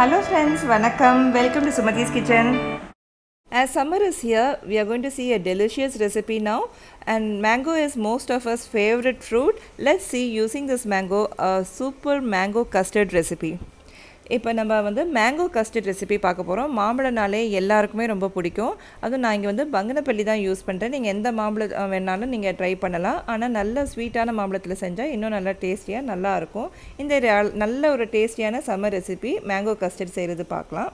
Hello friends, vanakkam. Welcome to Sumati's kitchen. As summer is here, we are going to see a delicious recipe now, and mango is most of us favorite fruit. Let's see using this mango a super mango custard recipe. இப்போ நம்ம mango custard recipe பார்க்க போகிறோம். மாம்பழனாலே எல்லாருக்குமே ரொம்ப பிடிக்கும். அதுவும் நான் இங்கே பங்கனப்பள்ளி தான் யூஸ் பண்ணுறேன். நீங்கள் எந்த மாம்பழம் வேணாலும் நீங்கள் ட்ரை பண்ணலாம். ஆனால் நல்ல ஸ்வீட்டான மாம்பழத்தில் செஞ்சால் இன்னும் நல்லா டேஸ்டியாக நல்லாயிருக்கும். இந்த நல்ல ஒரு டேஸ்டியான சம்மர் ரெசிபி மேங்கோ கஸ்டர்ட் செய்கிறது பார்க்கலாம்.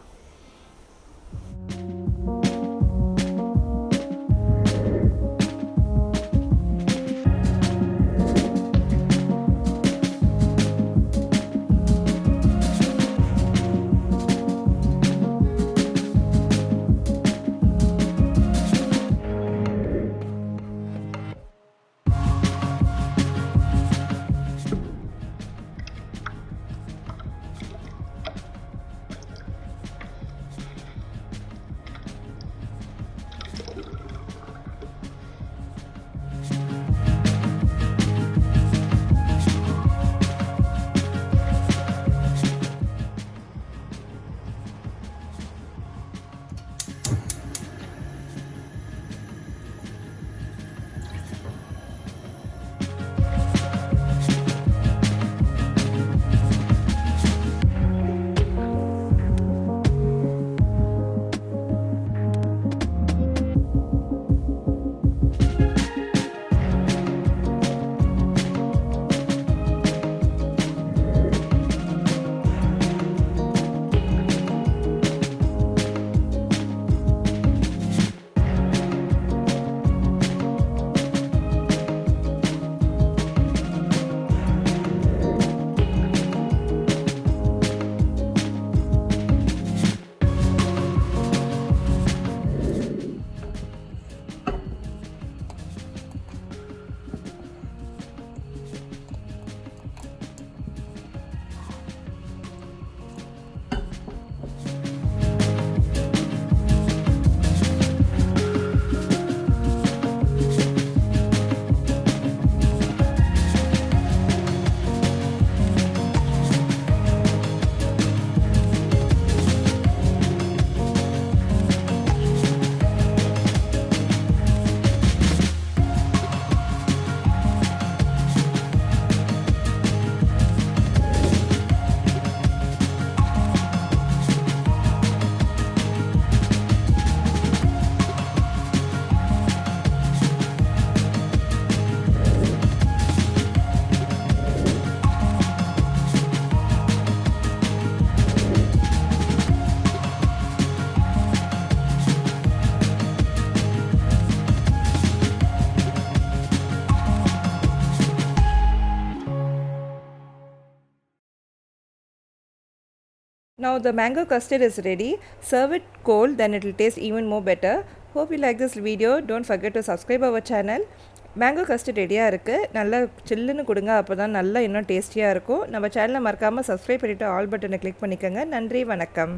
Now the mango custard is ready. Serve it cold, then it will taste even more better. Hope you like this video. Don't forget to subscribe our channel. Mango custard ரெடியாக இருக்குது. நல்லா சில்லுன்னு கொடுங்க, அப்போ தான் நல்லா இன்னும் டேஸ்டியாக இருக்கும். நம்ம சேனலை மறக்காமல் சப்ஸ்கிரைப் பண்ணிவிட்டு ஆல் பட்டனை கிளிக் பண்ணிக்கோங்க. நன்றி, வணக்கம்.